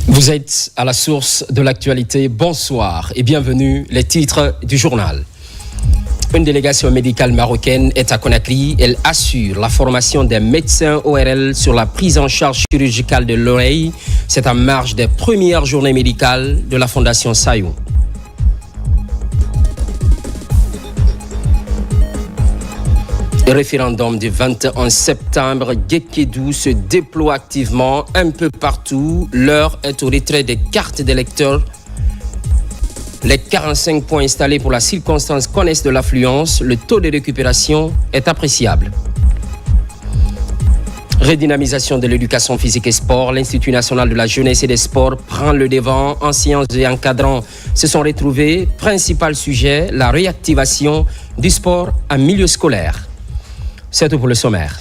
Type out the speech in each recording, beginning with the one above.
Vous êtes à la source de l'actualité. Bonsoir et bienvenue. Les titres du journal. Une délégation médicale marocaine est à Conakry. Elle assure la formation des médecins ORL sur la prise en charge chirurgicale de l'oreille. C'est en marge des premières journées médicales de la Fondation Sayou. Le référendum du 21 septembre, Guékédou se déploie activement un peu partout. L'heure est au retrait des cartes d'électeurs. Les 45 points installés pour la circonstance connaissent de l'affluence. Le taux de récupération est appréciable. Redynamisation de l'éducation physique et sport. L'Institut national de la jeunesse et des sports prend le devant. Enseignants et encadrants se sont retrouvés. Principal sujet, la réactivation du sport en milieu scolaire. C'est tout pour le sommaire.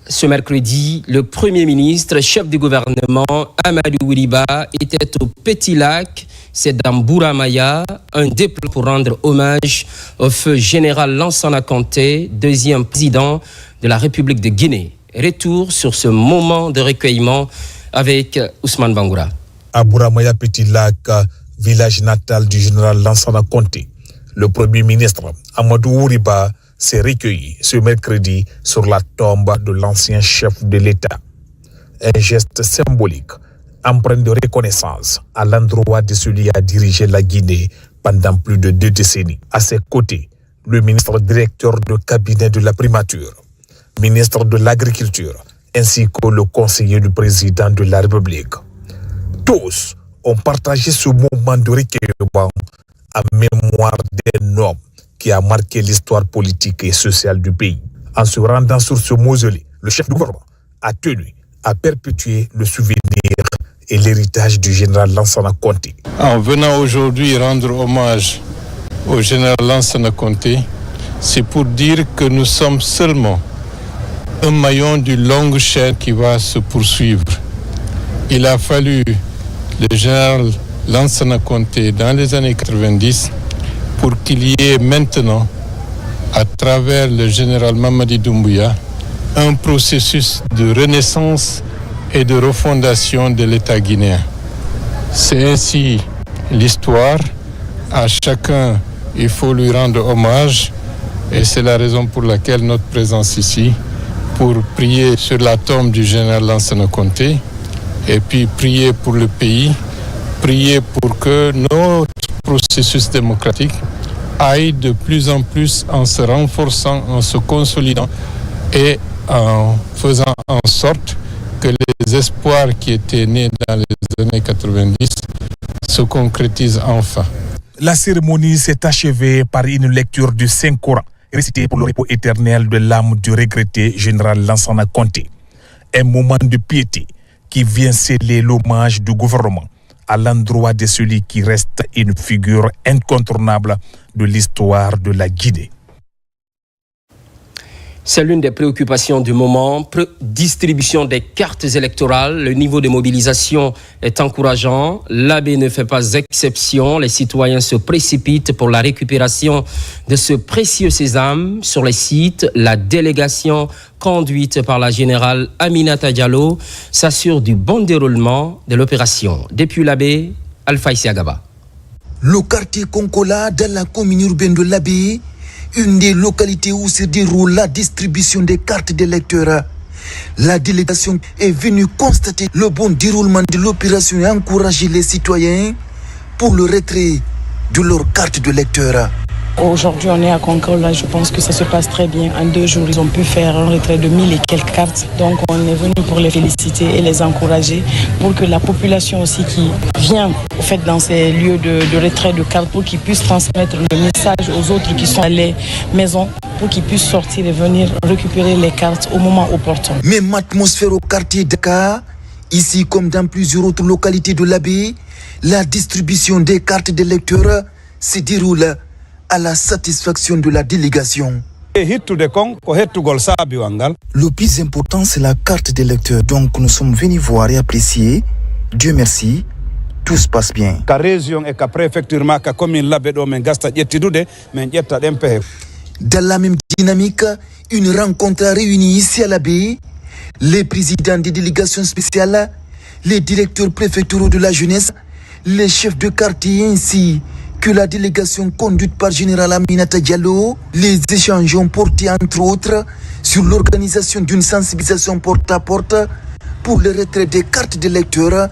Ce mercredi, le Premier ministre, chef du gouvernement, Amadou Wiliba, était au Petit Lac, c'est dans Bouramaya, un déplacement pour rendre hommage au feu général Lansana Conté, deuxième président de la République de Guinée. Retour sur ce moment de recueillement avec Ousmane Bangoura. À Bouramaya, Petit Lac, village natal du général Lansana Conté, le Premier ministre, Amadou Wiliba, s'est recueilli ce mercredi sur la tombe de l'ancien chef de l'État. Un geste symbolique, empreint de reconnaissance à l'endroit de celui qui a dirigé la Guinée pendant plus de 2 décennies. À ses côtés, le ministre directeur de cabinet de la primature, ministre de l'Agriculture, ainsi que le conseiller du président de la République. Tous ont partagé ce moment de recueillement en mémoire d'un homme qui a marqué l'histoire politique et sociale du pays. En se rendant sur ce mausolée, le chef du gouvernement a tenu à perpétuer le souvenir et l'héritage du général Lansana Conté. En venant aujourd'hui rendre hommage au général Lansana Conté, c'est pour dire que nous sommes seulement un maillon d'une longue chaîne qui va se poursuivre. Il a fallu le général Lansana Conté dans les années 90 pour qu'il y ait maintenant, à travers le général Mamadi Doumbouya, un processus de renaissance et de refondation de l'État guinéen. C'est ainsi l'histoire. À chacun, il faut lui rendre hommage et c'est la raison pour laquelle notre présence ici, pour prier sur la tombe du général Lansana Conté et puis prier pour le pays, prier pour que notre processus démocratique aille de plus en plus en se renforçant, en se consolidant et en faisant en sorte que les espoirs qui étaient nés dans les années 90 se concrétisent enfin. La cérémonie s'est achevée par une lecture du Saint-Coran, récité pour le repos éternel de l'âme du regretté général Lansana Conté. Un moment de piété qui vient sceller l'hommage du gouvernement à l'endroit de celui qui reste une figure incontournable de l'histoire de la Guinée. C'est l'une des préoccupations du moment. Distribution des cartes électorales. Le niveau de mobilisation est encourageant. L'AB ne fait pas exception. Les citoyens se précipitent pour la récupération de ce précieux sésame. Sur les sites, la délégation conduite par la générale Aminata Diallo s'assure du bon déroulement de l'opération. Depuis l'AB, Alpha Isiagaba. Le quartier Konkola dans la commune urbaine de l'Abbé, une des localités où se déroule la distribution des cartes d'électeurs. La délégation est venue constater le bon déroulement de l'opération et encourager les citoyens pour le retrait de leurs cartes d'électeurs. Aujourd'hui, on est à Konkola, je pense que ça se passe très bien. En 2 jours, ils ont pu faire un retrait de 1000 et quelques cartes. Donc, on est venu pour les féliciter et les encourager pour que la population aussi qui vient dans ces lieux de retrait de cartes, pour qu'ils puissent transmettre le message aux autres qui sont à les maisons, pour qu'ils puissent sortir et venir récupérer les cartes au moment opportun. Même atmosphère au quartier Dakar, ici comme dans plusieurs autres localités de l'Abbé, la distribution des cartes d'électeurs se déroule à la satisfaction de la délégation. Le plus important, c'est la carte d'électeur. Donc nous sommes venus voir et apprécier. Dieu merci, tout se passe bien. Dans la même dynamique, une rencontre a réuni ici à la baie les présidents des délégations spéciales, les directeurs préfectoraux de la jeunesse, les chefs de quartier ainsi que la délégation conduite par Général Aminata Diallo. Les échanges ont porté entre autres sur l'organisation d'une sensibilisation porte à porte pour le retrait des cartes d'électeurs.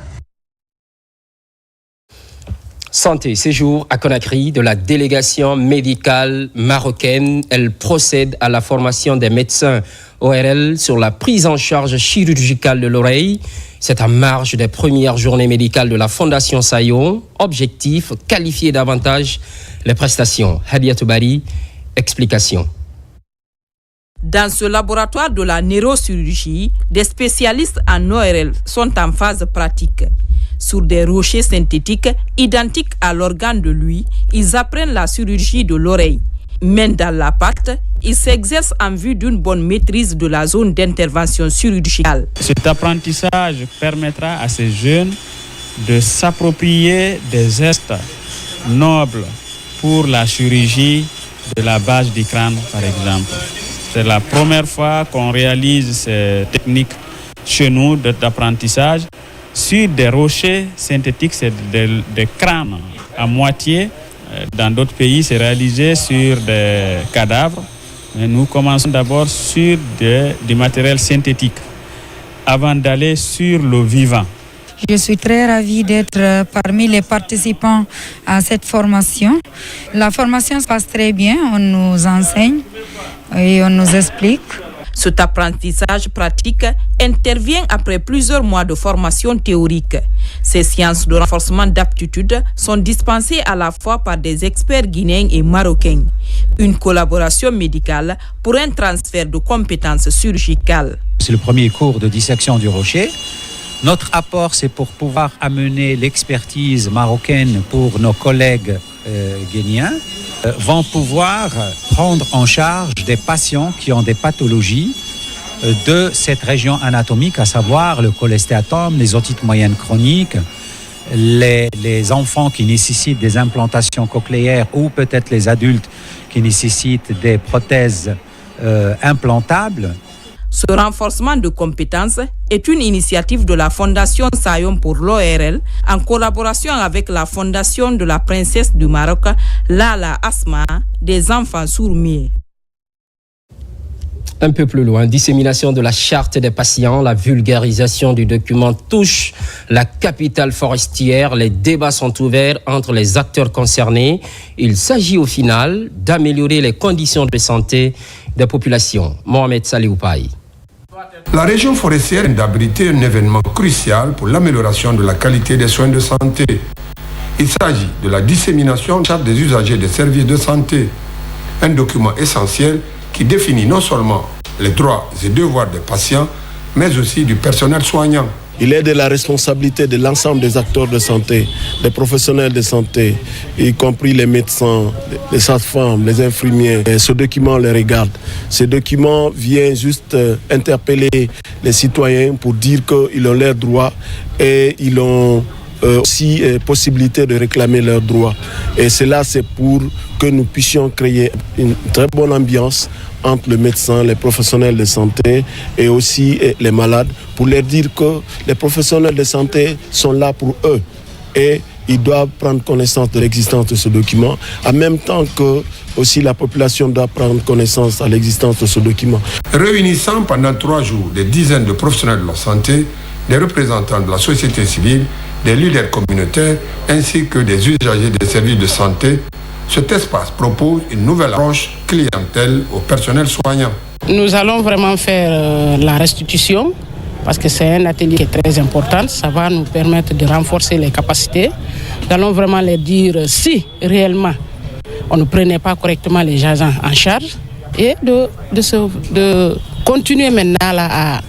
Santé, séjour à Conakry de la délégation médicale marocaine. Elle procède à la formation des médecins ORL sur la prise en charge chirurgicale de l'oreille. C'est en marge des premières journées médicales de la Fondation Sayon. Objectif, qualifier davantage les prestations. Hadiatou Bari, explication. Dans ce laboratoire de la neurochirurgie, des spécialistes en ORL sont en phase pratique. Sur des rochers synthétiques identiques à l'organe de l'ouïe, ils apprennent la chirurgie de l'oreille. Main dans la pâte, ils s'exercent en vue d'une bonne maîtrise de la zone d'intervention chirurgicale. Cet apprentissage permettra à ces jeunes de s'approprier des gestes nobles pour la chirurgie de la base du crâne, par exemple. C'est la première fois qu'on réalise ces techniques chez nous d'apprentissage sur des rochers synthétiques, c'est des crânes à moitié. Dans d'autres pays, c'est réalisé sur des cadavres. Mais nous commençons d'abord sur du matériel synthétique avant d'aller sur le vivant. Je suis très ravie d'être parmi les participants à cette formation. La formation se passe très bien, on nous enseigne et on nous explique. Cet apprentissage pratique intervient après plusieurs mois de formation théorique. Ces séances de renforcement d'aptitude sont dispensées à la fois par des experts guinéens et marocains. Une collaboration médicale pour un transfert de compétences chirurgicales. C'est le premier cours de dissection du rocher. Notre apport, c'est pour pouvoir amener l'expertise marocaine pour nos collègues guinéens. Vont pouvoir prendre en charge des patients qui ont des pathologies de cette région anatomique, à savoir le cholestéatome, les otites moyennes chroniques, les enfants qui nécessitent des implantations cochléaires ou peut-être les adultes qui nécessitent des prothèses implantables. Ce renforcement de compétences est une initiative de la Fondation Sayon pour l'ORL en collaboration avec la Fondation de la Princesse du Maroc, Lala Asma, des enfants sourds-muets. Un peu plus loin, dissémination de la charte des patients, la vulgarisation du document touche la capitale forestière. Les débats sont ouverts entre les acteurs concernés. Il s'agit au final d'améliorer les conditions de santé des populations. Mohamed Salioupaï. La région forestière vient d'abriter un événement crucial pour l'amélioration de la qualité des soins de santé. Il s'agit de la dissémination de la charte des usagers des services de santé, un document essentiel qui définit non seulement les droits et devoirs des patients, mais aussi du personnel soignant. Il est de la responsabilité de l'ensemble des acteurs de santé, des professionnels de santé, y compris les médecins, les sages-femmes, les infirmiers. Et ce document les regarde. Ce document vient juste interpeller les citoyens pour dire qu'ils ont leurs droits et ils ont aussi possibilité de réclamer leurs droits. Et cela, c'est pour que nous puissions créer une très bonne ambiance entre les médecins, les professionnels de santé et aussi les malades, pour leur dire que les professionnels de santé sont là pour eux et ils doivent prendre connaissance de l'existence de ce document, en même temps que aussi la population doit prendre connaissance de l'existence de ce document. Réunissant pendant 3 jours des dizaines de professionnels de la santé, des représentants de la société civile, des leaders communautaires ainsi que des usagers des services de santé, cet espace propose une nouvelle approche clientèle au personnel soignant. Nous allons vraiment faire la restitution parce que c'est un atelier qui est très important. Ça va nous permettre de renforcer les capacités. Nous allons vraiment leur dire si réellement on ne prenait pas correctement les agents en charge et de continuer maintenant là, à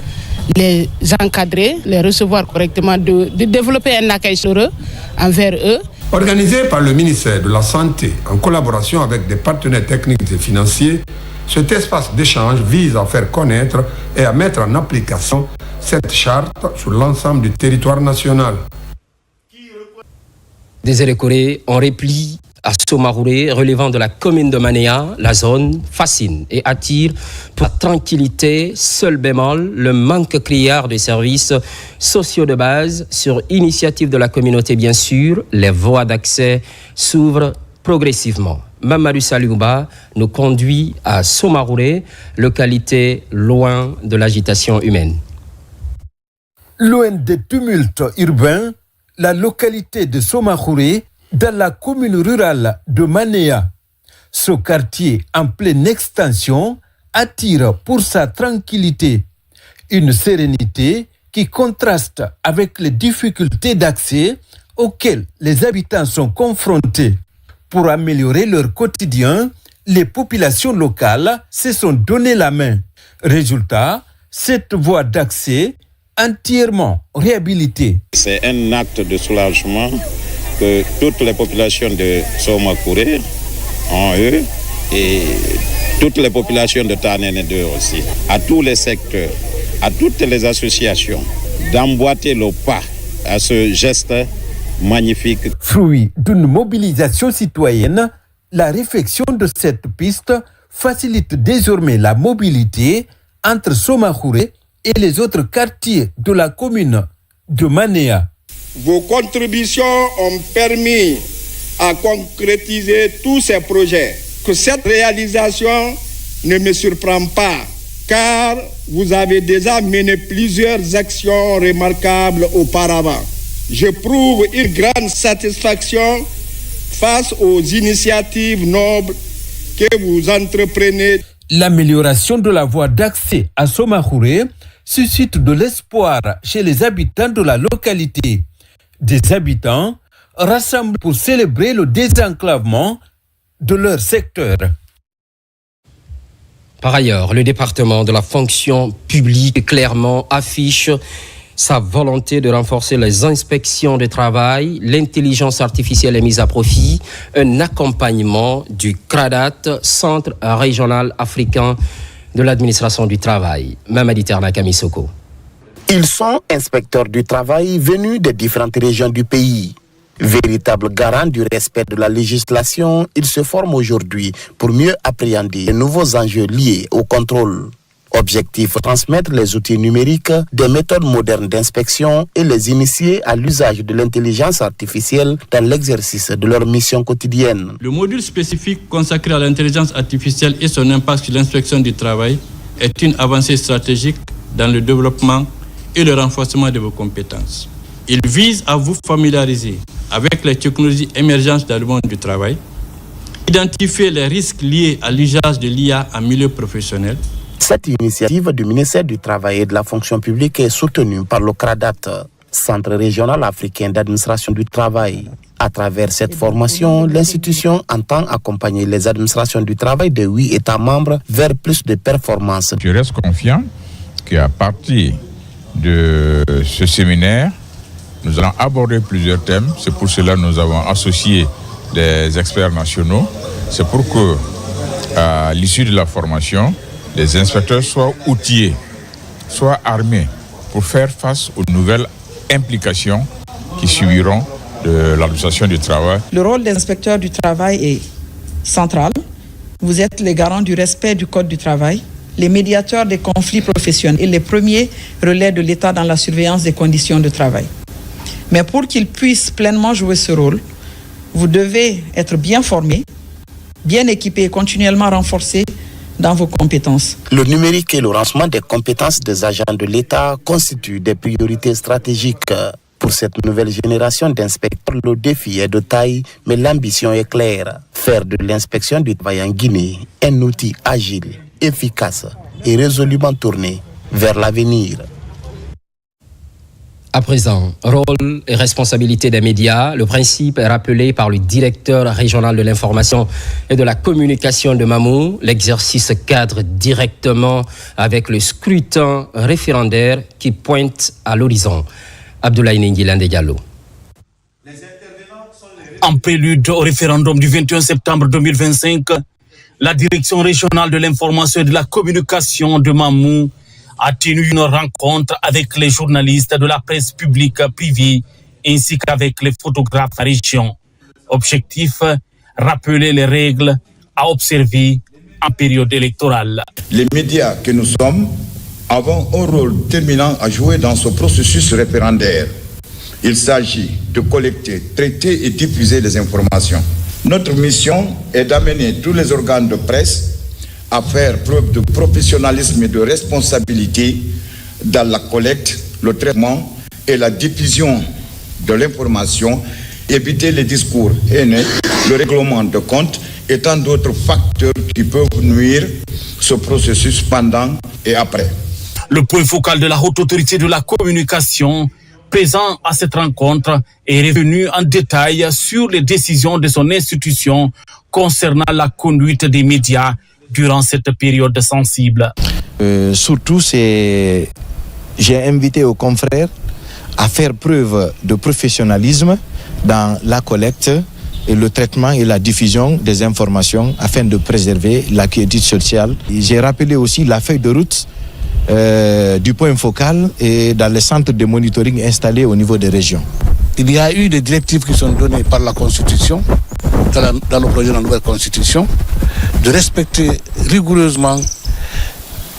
les encadrer, les recevoir correctement, de développer un accueil chaleureux envers eux. Organisé par le ministère de la Santé en collaboration avec des partenaires techniques et financiers, cet espace d'échange vise à faire connaître et à mettre en application cette charte sur l'ensemble du territoire national. Désiré Corée, on replie À Somarouré, relevant de la commune de Manéa, la zone fascine et attire pour la tranquillité. Seul bémol, le manque criard de services sociaux de base. Sur initiative de la communauté, bien sûr, les voies d'accès s'ouvrent progressivement. Mamadou Saliouba nous conduit à Somarouré, localité loin de l'agitation humaine. Loin des tumultes urbains, la localité de Somarouré, dans la commune rurale de Manéa. Ce quartier en pleine extension attire pour sa tranquillité, une sérénité qui contraste avec les difficultés d'accès auxquelles les habitants sont confrontés. Pour améliorer leur quotidien, les populations locales se sont donné la main. Résultat, cette voie d'accès entièrement réhabilitée. C'est un acte de soulagement que toutes les populations de Somarouré ont eu et toutes les populations de Tanene 2 aussi, à tous les secteurs, à toutes les associations, d'emboîter le pas à ce geste magnifique. Fruit d'une mobilisation citoyenne, la réflexion de cette piste facilite désormais la mobilité entre Somarouré et les autres quartiers de la commune de Manéa. Vos contributions ont permis à concrétiser tous ces projets. Que cette réalisation ne me surprend pas, car vous avez déjà mené plusieurs actions remarquables auparavant. J'éprouve une grande satisfaction face aux initiatives nobles que vous entreprenez. L'amélioration de la voie d'accès à Somarouré suscite de l'espoir chez les habitants de la localité. Des habitants rassemblés pour célébrer le désenclavement de leur secteur. Par ailleurs, le département de la fonction publique clairement affiche sa volonté de renforcer les inspections de travail. L'intelligence artificielle est mise à profit. Un accompagnement du CRADAT, Centre régional africain de l'administration du travail. Mamadi Terna Kamisoko. Ils sont inspecteurs du travail venus des différentes régions du pays. Véritables garants du respect de la législation, ils se forment aujourd'hui pour mieux appréhender les nouveaux enjeux liés au contrôle. Objectif, transmettre les outils numériques, des méthodes modernes d'inspection et les initier à l'usage de l'intelligence artificielle dans l'exercice de leur mission quotidienne. Le module spécifique consacré à l'intelligence artificielle et son impact sur l'inspection du travail est une avancée stratégique dans le développement et le renforcement de vos compétences. Il vise à vous familiariser avec les technologies émergentes dans le monde du travail, identifier les risques liés à l'usage de l'IA en milieu professionnel. Cette initiative du ministère du Travail et de la fonction publique est soutenue par le CRADAT, Centre régional africain d'administration du travail. À travers cette formation, l'institution entend accompagner les administrations du travail de 8 États membres vers plus de performances. Je reste confiant qu'à partir de ce séminaire, nous allons aborder plusieurs thèmes. C'est pour cela que nous avons associé des experts nationaux. C'est pour que, à l'issue de la formation, les inspecteurs soient outillés, soient armés pour faire face aux nouvelles implications qui suivront de l'administration du travail. Le rôle des inspecteurs du travail est central. Vous êtes les garants du respect du Code du travail, les médiateurs des conflits professionnels et les premiers relais de l'État dans la surveillance des conditions de travail. Mais pour qu'ils puissent pleinement jouer ce rôle, vous devez être bien formés, bien équipés et continuellement renforcés dans vos compétences. Le numérique et le lancement des compétences des agents de l'État constituent des priorités stratégiques. Pour cette nouvelle génération d'inspecteurs, le défi est de taille, mais l'ambition est claire. Faire de l'inspection du travail en Guinée un outil agile, efficace et résolument tourné vers l'avenir. À présent, rôle et responsabilité des médias. Le principe est rappelé par le directeur régional de l'information et de la communication de Mamou. L'exercice cadre directement avec le scrutin référendaire qui pointe à l'horizon. Abdoulaye Ndjilande Diallo. En prélude au référendum du 21 septembre 2025, la direction régionale de l'information et de la communication de Mamou a tenu une rencontre avec les journalistes de la presse publique privée ainsi qu'avec les photographes de la région. Objectif, rappeler les règles à observer en période électorale. Les médias que nous sommes avons un rôle déterminant à jouer dans ce processus référendaire. Il s'agit de collecter, traiter et diffuser les informations. Notre mission est d'amener tous les organes de presse à faire preuve de professionnalisme et de responsabilité dans la collecte, le traitement et la diffusion de l'information, éviter les discours haineux, le règlement de compte et tant d'autres facteurs qui peuvent nuire ce processus pendant et après. Le point focal de la haute autorité de la communication présent à cette rencontre est revenu en détail sur les décisions de son institution concernant la conduite des médias durant cette période sensible. Surtout, j'ai invité aux confrères à faire preuve de professionnalisme dans la collecte et le traitement et la diffusion des informations afin de préserver la quiétude sociale. J'ai rappelé aussi la feuille de route du point focal et dans les centres de monitoring installés au niveau des régions. Il y a eu des directives qui sont données par la Constitution, dans le projet de la nouvelle Constitution, de respecter rigoureusement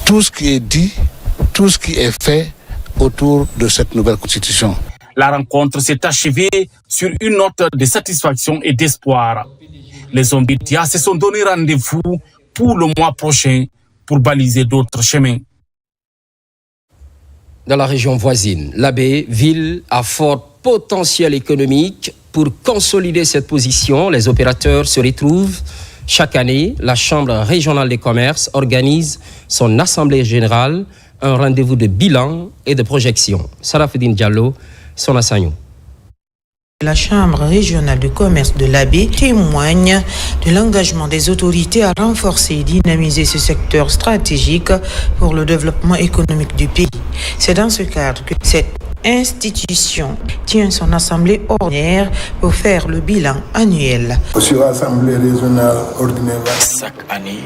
tout ce qui est dit, tout ce qui est fait autour de cette nouvelle Constitution. La rencontre s'est achevée sur une note de satisfaction et d'espoir. Les hommes médias se sont donné rendez-vous pour le mois prochain pour baliser d'autres chemins. Dans la région voisine, l'Abbé, ville à fort potentiel économique. Pour consolider cette position, les opérateurs se retrouvent. Chaque année, la Chambre régionale des commerces organise son assemblée générale, un rendez-vous de bilan et de projection. Sarafedine Diallo, son assaillant. La Chambre régionale du commerce de l'Abbé témoigne de l'engagement des autorités à renforcer et dynamiser ce secteur stratégique pour le développement économique du pays. C'est dans ce cadre que cette institution tient son assemblée ordinaire pour faire le bilan annuel. Sur l'assemblée régionale ordinaire. Chaque année,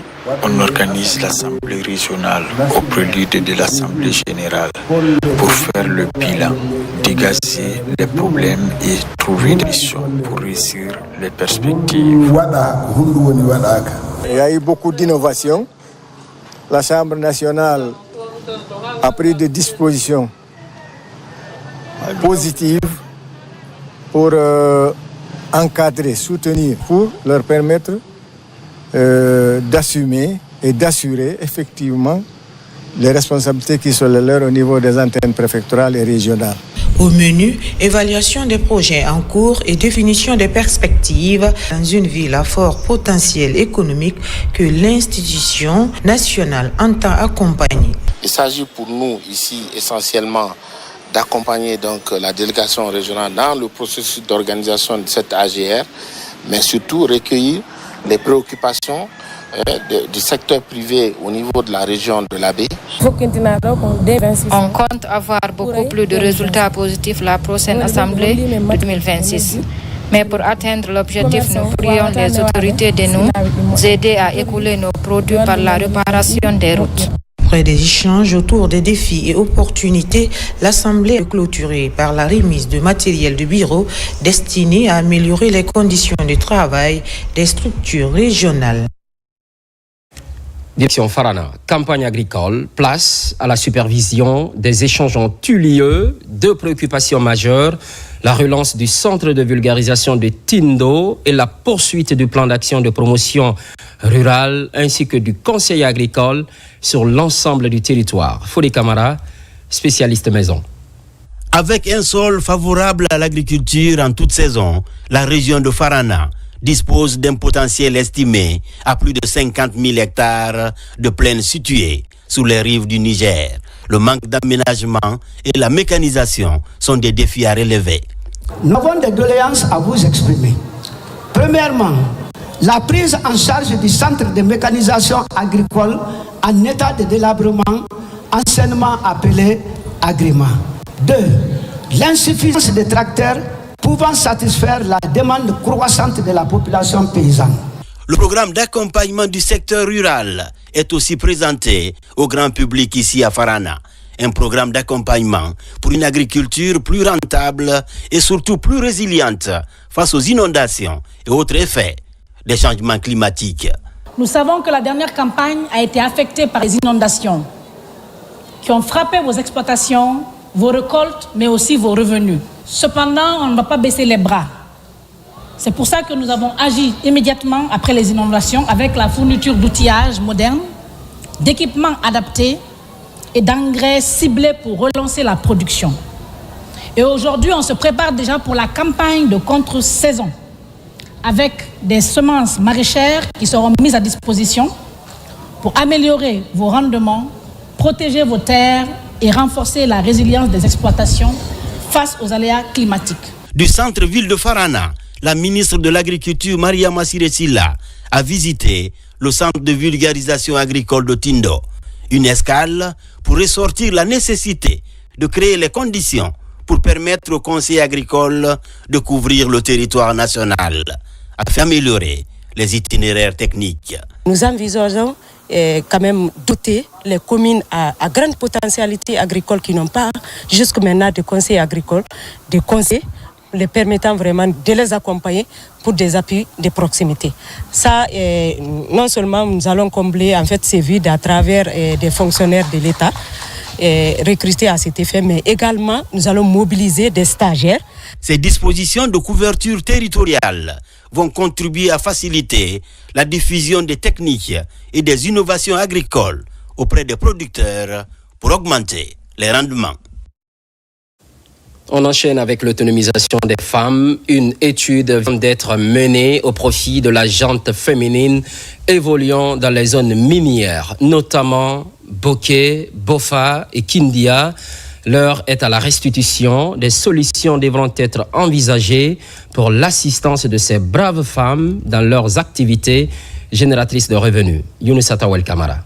on organise l'assemblée régionale au prélude de l'assemblée générale pour faire le bilan, dégager les problèmes et trouver des solutions pour réussir les perspectives. Il y a eu beaucoup d'innovations. La Chambre nationale a pris des dispositions positives pour encadrer, soutenir, pour leur permettre d'assumer et d'assurer effectivement les responsabilités qui sont les leurs au niveau des antennes préfectorales et régionales. Au menu, évaluation des projets en cours et définition des perspectives dans une ville à fort potentiel économique que l'institution nationale entend accompagner. Il s'agit pour nous ici essentiellement d'accompagner donc la délégation régionale dans le processus d'organisation de cette AGR, mais surtout recueillir les préoccupations du secteur privé au niveau de la région de l'Abbé. On compte avoir beaucoup plus de résultats positifs la prochaine assemblée de 2026. Mais pour atteindre l'objectif, nous prions les autorités de nous aider à écouler nos produits par la réparation des routes. Après des échanges autour des défis et opportunités, l'Assemblée est clôturée par la remise de matériel de bureau destiné à améliorer les conditions de travail des structures régionales. Direction Farana, campagne agricole, place à la supervision des échanges ont eu lieu. Deux préoccupations majeures, la relance du centre de vulgarisation de Tindo et la poursuite du plan d'action de promotion rurale ainsi que du conseil agricole sur l'ensemble du territoire. Fodé Camara, spécialiste maison. Avec un sol favorable à l'agriculture en toute saison, la région de Farana dispose d'un potentiel estimé à plus de 50 000 hectares de plaines situées sur les rives du Niger. Le manque d'aménagement et la mécanisation sont des défis à relever. Nous avons des doléances à vous exprimer. Premièrement, la prise en charge du centre de mécanisation agricole en état de délabrement, anciennement appelé agrément. 2. L'insuffisance des tracteurs pouvant satisfaire la demande croissante de la population paysanne. Le programme d'accompagnement du secteur rural est aussi présenté au grand public ici à Farana. Un programme d'accompagnement pour une agriculture plus rentable et surtout plus résiliente face aux inondations et autres effets des changements climatiques. Nous savons que la dernière campagne a été affectée par les inondations qui ont frappé vos exploitations, vos récoltes, mais aussi vos revenus. Cependant, on ne va pas baisser les bras. C'est pour ça que nous avons agi immédiatement après les inondations avec la fourniture d'outillage moderne, d'équipements adaptés et d'engrais ciblés pour relancer la production. Et aujourd'hui, on se prépare déjà pour la campagne de contre-saison avec des semences maraîchères qui seront mises à disposition pour améliorer vos rendements, protéger vos terres et renforcer la résilience des exploitations face aux aléas climatiques. Du centre-ville de Farana, la ministre de l'Agriculture, Maria Massire Silla, a visité le centre de vulgarisation agricole de Tindo. Une escale pour ressortir la nécessité de créer les conditions pour permettre aux conseillers agricoles de couvrir le territoire national, afin d'améliorer les itinéraires techniques. Nous envisageons quand même doter les communes à grande potentialité agricole qui n'ont pas jusque maintenant de conseillers agricoles, de conseillers les permettant vraiment de les accompagner pour des appuis de proximité. Ça, non seulement nous allons combler en fait ces vides à travers des fonctionnaires de l'État recrutés à cet effet, mais également nous allons mobiliser des stagiaires. Ces dispositions de couverture territoriale vont contribuer à faciliter la diffusion des techniques et des innovations agricoles auprès des producteurs pour augmenter les rendements. On enchaîne avec l'autonomisation des femmes. Une étude vient d'être menée au profit de la gente féminine évoluant dans les zones minières, notamment Bokeh, Bofa et Kindia. L'heure est à la restitution. Des solutions devront être envisagées pour l'assistance de ces braves femmes dans leurs activités génératrices de revenus. Younous Atawel Kamara.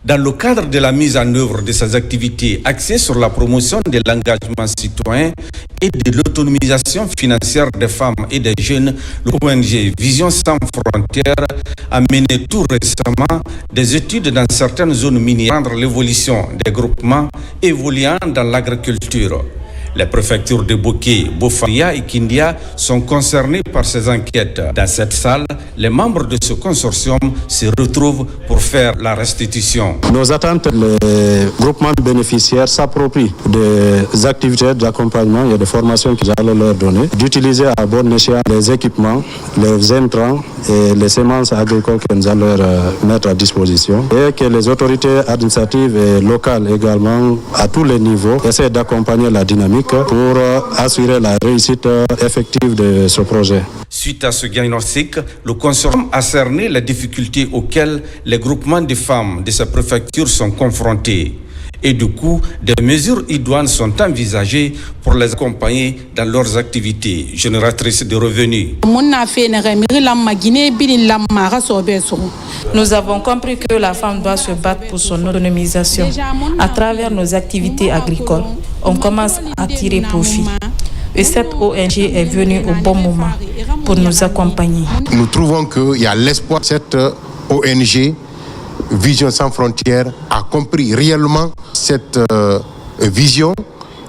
Dans le cadre de la mise en œuvre de ces activités axées sur la promotion de l'engagement citoyen et de l'autonomisation financière des femmes et des jeunes, l'ONG Vision Sans Frontières a mené tout récemment des études dans certaines zones minières pour l'évolution des groupements évoluant dans l'agriculture. Les préfectures de Bokeh, Bofaria et Kindia sont concernées par ces enquêtes. Dans cette salle, les membres de ce consortium se retrouvent pour faire la restitution. Nos attentes, les groupements de bénéficiaires s'approprient des activités d'accompagnement et de formation que nous allons leur donner, d'utiliser à bon escient les équipements, les intrants et les semences agricoles que nous allons leur mettre à disposition, et que les autorités administratives et locales également, à tous les niveaux, essaient d'accompagner la dynamique pour assurer la réussite effective de ce projet. Suite à ce diagnostic, le consortium a cerné les difficultés auxquelles les groupements de femmes de ces préfectures sont confrontés. Et du coup, des mesures idoines sont envisagées pour les accompagner dans leurs activités génératrices de revenus. Nous avons compris que la femme doit se battre pour son autonomisation. À travers nos activités agricoles, on commence à tirer profit. Et cette ONG est venue au bon moment pour nous accompagner. Nous trouvons qu'il y a l'espoir. Cette ONG Vision Sans Frontières a compris réellement cette vision.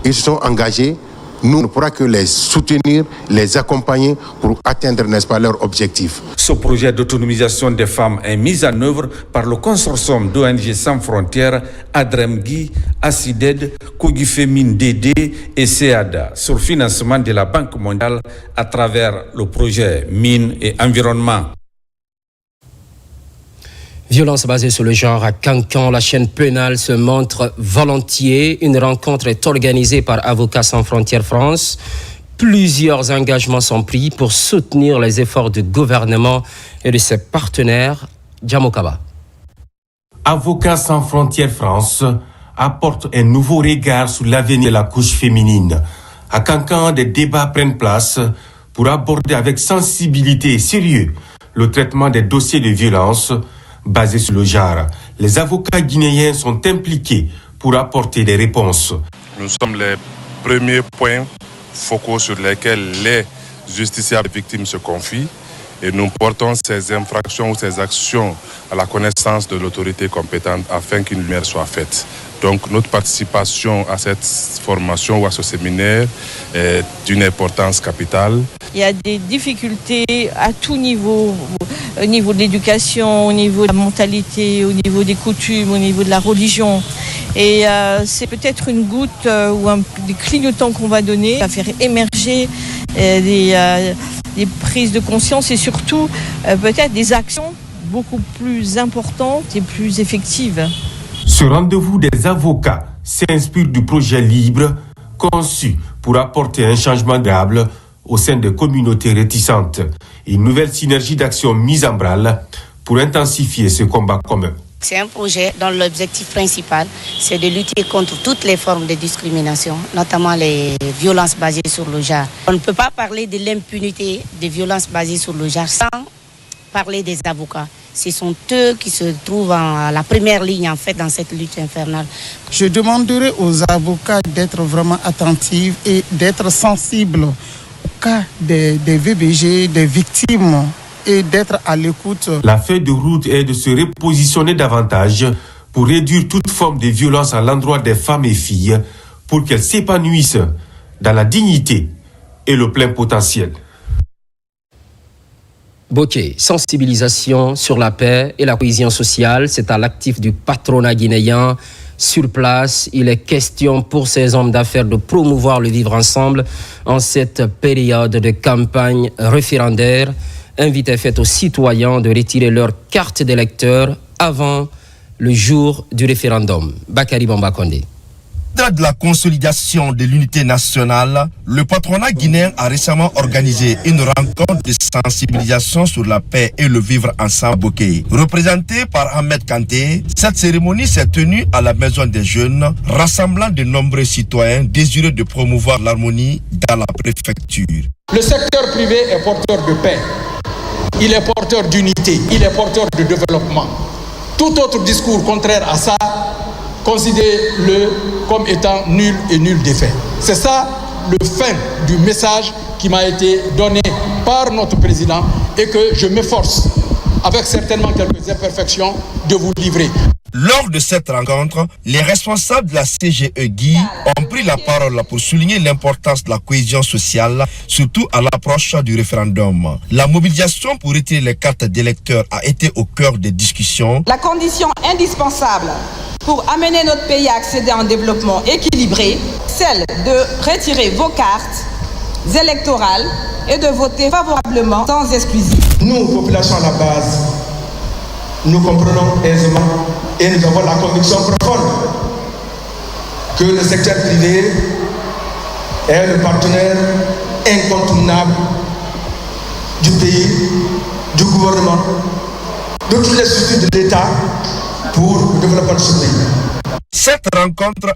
Ils se sont engagés. Nous ne pourrons que les soutenir, les accompagner pour atteindre, n'est-ce pas, leurs objectifs. Ce projet d'autonomisation des femmes est mis en œuvre par le consortium d'ONG Sans Frontières, Adremgi, Acided, Kogifemine DD et SEADA sur financement de la Banque mondiale à travers le projet Mines et Environnement. Violence basée sur le genre à Cancan, la chaîne pénale se montre volontiers. Une rencontre est organisée par Avocats Sans Frontières France. Plusieurs engagements sont pris pour soutenir les efforts du gouvernement et de ses partenaires. Djamokaba. Avocats Sans Frontières France apporte un nouveau regard sur l'avenir de la couche féminine. À Cancan, des débats prennent place pour aborder avec sensibilité et sérieux le traitement des dossiers de violence basés sur le genre. Les avocats guinéens sont impliqués pour apporter des réponses. Nous sommes les premiers points focaux sur lesquels les justiciables victimes se confient et nous portons ces infractions ou ces actions à la connaissance de l'autorité compétente afin qu'une lumière soit faite. Donc notre participation à cette formation ou à ce séminaire est d'une importance capitale Il y a des difficultés à tout niveau, au niveau de l'éducation, au niveau de la mentalité, au niveau des coutumes, au niveau de la religion. Et c'est peut-être une goutte ou des clignotants qu'on va donner à faire émerger des prises de conscience et surtout peut-être des actions beaucoup plus importantes et plus effectives. Ce rendez-vous des avocats s'inspire du projet libre conçu pour apporter un changement durable au sein des communautés réticentes. Une nouvelle synergie d'action mise en branle pour intensifier ce combat commun. C'est un projet dont l'objectif principal, c'est de lutter contre toutes les formes de discrimination, notamment les violences basées sur le genre. On ne peut pas parler de l'impunité des violences basées sur le genre sans parler des avocats. Ce sont eux qui se trouvent à la première ligne en fait dans cette lutte infernale. Je demanderai aux avocats d'être vraiment attentifs et d'être sensibles au cas des VBG, des victimes, et d'être à l'écoute. La feuille de route est de se repositionner davantage pour réduire toute forme de violence à l'endroit des femmes et filles pour qu'elles s'épanouissent dans la dignité et le plein potentiel. Bokeh, sensibilisation sur la paix et la cohésion sociale, c'est à l'actif du patronat guinéen. Sur place, il est question pour ces hommes d'affaires de promouvoir le vivre ensemble en cette période de campagne référendaire. Invite est faite aux citoyens de retirer leur carte d'électeur avant le jour du référendum. Bakary Bamba Kondé. Dans de la consolidation de l'unité nationale, le patronat guinéen a récemment organisé une rencontre de sensibilisation sur la paix et le vivre ensemble à Bokeh. Représentée par Ahmed Kanté, cette cérémonie s'est tenue à la Maison des Jeunes, rassemblant de nombreux citoyens désireux de promouvoir l'harmonie dans la préfecture. Le secteur privé est porteur de paix, il est porteur d'unité, il est porteur de développement. Tout autre discours contraire à ça, considérez-le comme étant nul et nul d'effet. C'est ça le fin du message qui m'a été donné par notre président et que je m'efforce, avec certainement quelques imperfections, de vous livrer. Lors de cette rencontre, les responsables de la CGE Guy ont pris la parole pour souligner l'importance de la cohésion sociale, surtout à l'approche du référendum. La mobilisation pour retirer les cartes d'électeurs a été au cœur des discussions. La condition indispensable pour amener notre pays à accéder à un développement équilibré, celle de retirer vos cartes électorales et de voter favorablement sans exclusion. Nous, population à la base, nous comprenons aisément et nous avons la conviction profonde que le secteur privé est le partenaire incontournable du pays, du gouvernement, de toutes les structures de l'État pour le développement de ce pays. Cette rencontre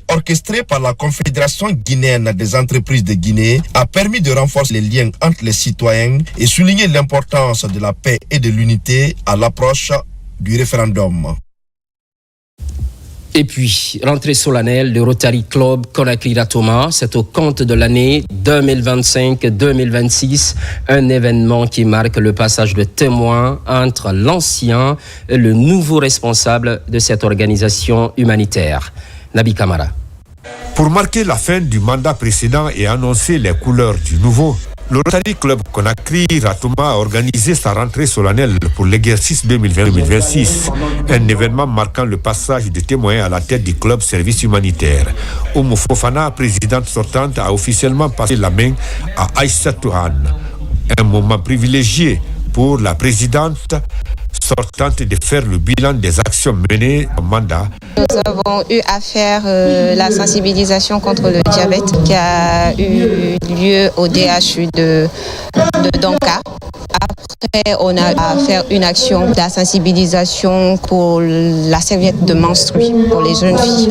orchestrée par la Confédération guinéenne des entreprises de Guinée a permis de renforcer les liens entre les citoyens et souligner l'importance de la paix et de l'unité à l'approche du référendum. Et puis, rentrée solennelle de Rotary Club Conakry-Thomas, c'est au compte de l'année 2025-2026, un événement qui marque le passage de témoin entre l'ancien et le nouveau responsable de cette organisation humanitaire. Nabi Kamara. Pour marquer la fin du mandat précédent et annoncer les couleurs du nouveau, le Rotary Club Conakry-Thomas a organisé sa rentrée solennelle pour l'exercice 2020-2026, un événement marquant le passage de témoins à la tête du club service humanitaire. Oumou Fofana, présidente sortante, a officiellement passé la main à Aïssatou Anne. Un moment privilégié pour la présidente sortante de faire le bilan des actions menées au mandat. Nous avons eu à faire la sensibilisation contre le diabète qui a eu lieu au DHU de Donka. Après, on a à faire une action de la sensibilisation pour la serviette de menstru pour les jeunes filles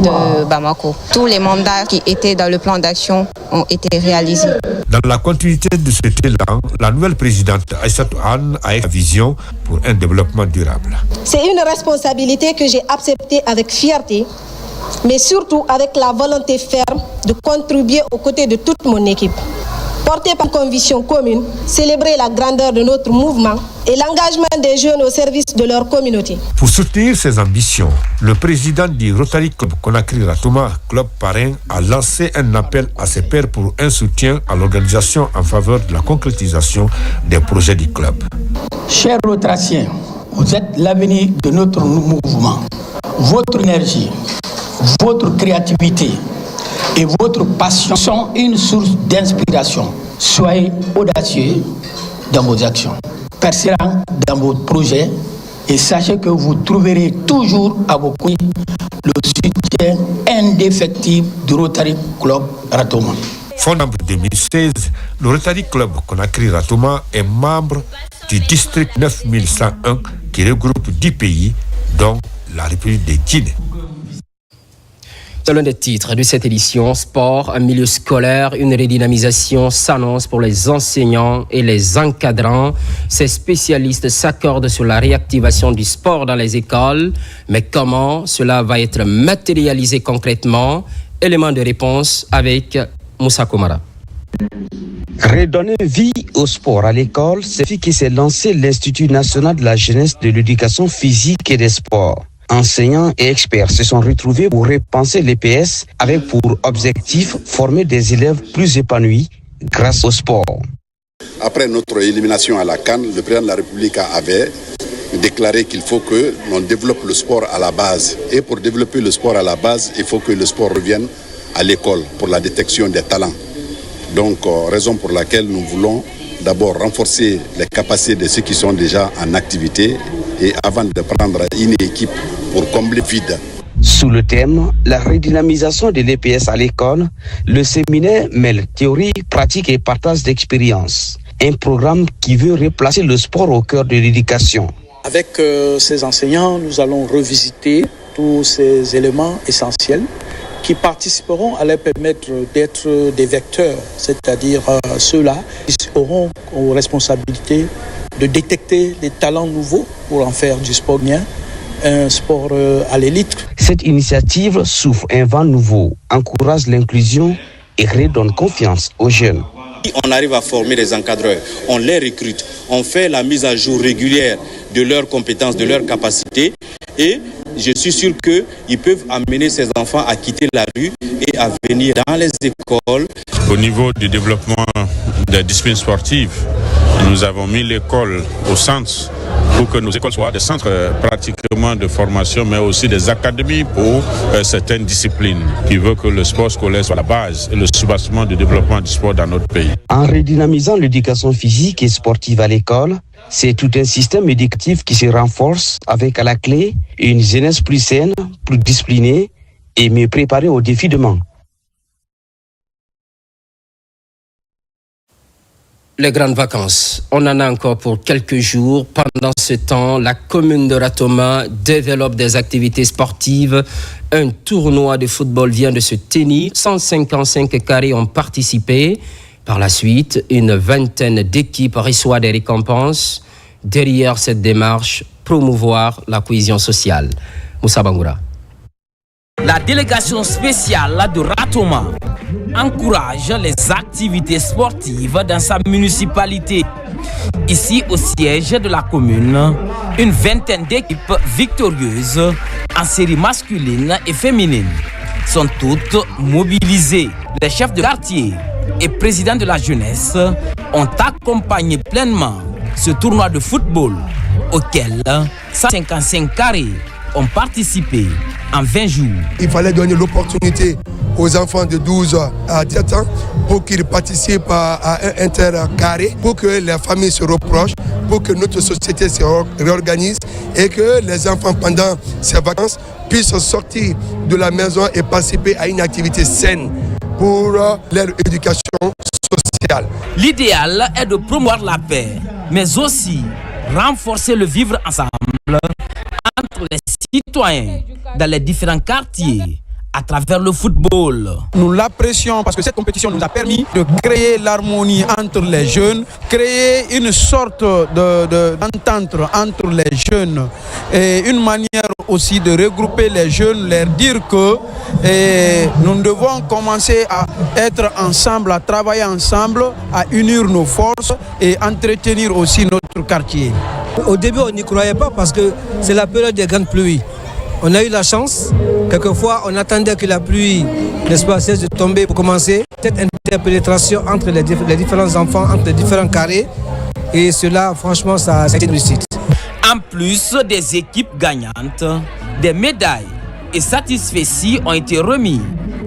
de Bamako. Tous les mandats qui étaient dans le plan d'action ont été réalisés. Dans la continuité de cet élan, la nouvelle présidente Aïssatou Anne a une vision pour un développement durable. C'est une responsabilité que j'ai acceptée avec fierté, mais surtout avec la volonté ferme de contribuer aux côtés de toute mon équipe. porté par une conviction commune, célébrer la grandeur de notre mouvement et l'engagement des jeunes au service de leur communauté. Pour soutenir ses ambitions, le président du Rotary Club Conakry Ratouma, club parrain, a lancé un appel à ses pairs pour un soutien à l'organisation en faveur de la concrétisation des projets du club. Chers Rotraciens, vous êtes l'avenir de notre mouvement. Votre énergie, votre créativité et votre passion sont une source d'inspiration. Soyez audacieux dans vos actions, persévérants dans vos projets et sachez que vous trouverez toujours à vos côtés le soutien indéfectible du Rotary Club Ratouma. Fondé en 2016, le Rotary Club Conakry Ratouma est membre du district 9101 qui regroupe 10 pays, dont la République de Guinée. C'est l'un des titres de cette édition. Sport, un milieu scolaire, une redynamisation s'annonce pour les enseignants et les encadrants. Ces spécialistes s'accordent sur la réactivation du sport dans les écoles. Mais comment cela va être matérialisé concrètement? Élément de réponse avec Moussa Komara. Redonner vie au sport à l'école, c'est ce qui s'est lancé l'Institut national de la jeunesse, de l'éducation physique et des sports. Enseignants et experts se sont retrouvés pour repenser l'EPS avec pour objectif former des élèves plus épanouis grâce au sport. Après notre élimination à la CAN, le président de la République avait déclaré qu'il faut que l'on développe le sport à la base. Et pour développer le sport à la base, il faut que le sport revienne à l'école pour la détection des talents. Donc, raison pour laquelle nous voulons d'abord renforcer les capacités de ceux qui sont déjà en activité et avant de prendre une équipe pour combler le vide. Sous le thème « La redynamisation de l'EPS à l'école », le séminaire mêle théorie, pratique et partage d'expériences. Un programme qui veut replacer le sport au cœur de l'éducation. Avec ces enseignants, nous allons revisiter tous ces éléments essentiels qui participeront à leur permettre d'être des vecteurs, c'est-à-dire ceux-là qui auront aux responsabilités de détecter des talents nouveaux pour en faire du sport bien, un sport à l'élite. Cette initiative souffle un vent nouveau, encourage l'inclusion et redonne confiance aux jeunes. On arrive à former des encadreurs, on les recrute, on fait la mise à jour régulière de leurs compétences, de leurs capacités et je suis sûr qu'ils peuvent amener ces enfants à quitter la rue et à venir dans les écoles. Au niveau du développement des disciplines sportives, nous avons mis l'école au centre pour que nos écoles soient des centres pratiquement de formation, mais aussi des académies pour certaines disciplines qui veulent que le sport scolaire soit la base et le soubassement du développement du sport dans notre pays. En redynamisant l'éducation physique et sportive à l'école, c'est tout un système éducatif qui se renforce avec à la clé une jeunesse plus saine, plus disciplinée et mieux préparée aux défis de demain. Les grandes vacances, on en a encore pour quelques jours. Pendant ce temps, la commune de Ratouma développe des activités sportives. Un tournoi de football vient de se tenir. 155 carrés ont participé. Par la suite, une vingtaine d'équipes reçoivent des récompenses. Derrière cette démarche, promouvoir la cohésion sociale. Moussa Bangoura. La délégation spéciale de Ratouma encourage les activités sportives dans sa municipalité. Ici, au siège de la commune, une vingtaine d'équipes victorieuses en série masculine et féminine sont toutes mobilisées. Les chefs de quartier et présidents de la jeunesse ont accompagné pleinement ce tournoi de football auquel 155 carrés ont participé en 20 jours. Il fallait donner l'opportunité aux enfants de 12 à 17 ans pour qu'ils participent à un intercarré, pour que les familles se reprochent, pour que notre société se réorganise et que les enfants pendant ces vacances puissent sortir de la maison et participer à une activité saine pour leur éducation sociale. L'idéal est de promouvoir la paix, mais aussi renforcer le vivre ensemble entre les citoyens dans les différents quartiers à travers le football. Nous l'apprécions parce que cette compétition nous a permis de créer l'harmonie entre les jeunes, créer une sorte d'entente entre les jeunes et une manière aussi de regrouper les jeunes, leur dire que nous devons commencer à être ensemble, à travailler ensemble, à unir nos forces et entretenir aussi notre quartier. Au début, on n'y croyait pas parce que c'est la période des grandes pluies. On a eu la chance, quelquefois on attendait que la pluie, n'est-ce pas, cesse de tomber pour commencer. Cette interpénétration entre les différents enfants, entre les différents carrés, et cela, franchement, ça a été une réussite. En plus des équipes gagnantes, des médailles et satisfecits ont été remis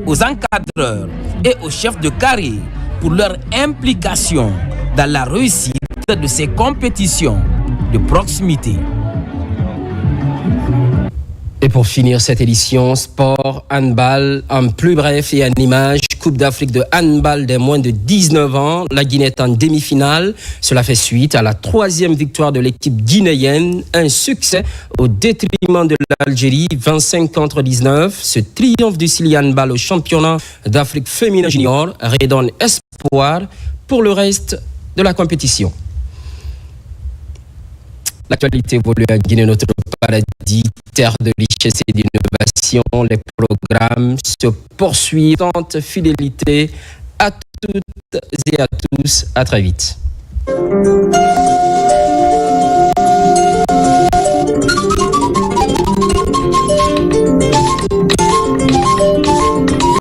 aux encadreurs et aux chefs de carré pour leur implication dans la réussite de ces compétitions de proximité. Et pour finir cette édition, sport, handball, en plus bref et en image, Coupe d'Afrique de handball des moins de 19 ans. La Guinée est en demi-finale. Cela fait suite à la 3e victoire de l'équipe guinéenne. Un succès au détriment de l'Algérie, 25-19. Ce triomphe du Sili handball au championnat d'Afrique féminin junior redonne espoir pour le reste de la compétition. L'actualité évolue en Guinée, notre paradis, terre de richesse et d'innovation. Les programmes se poursuivent. Tente fidélité à toutes et à tous. À très vite.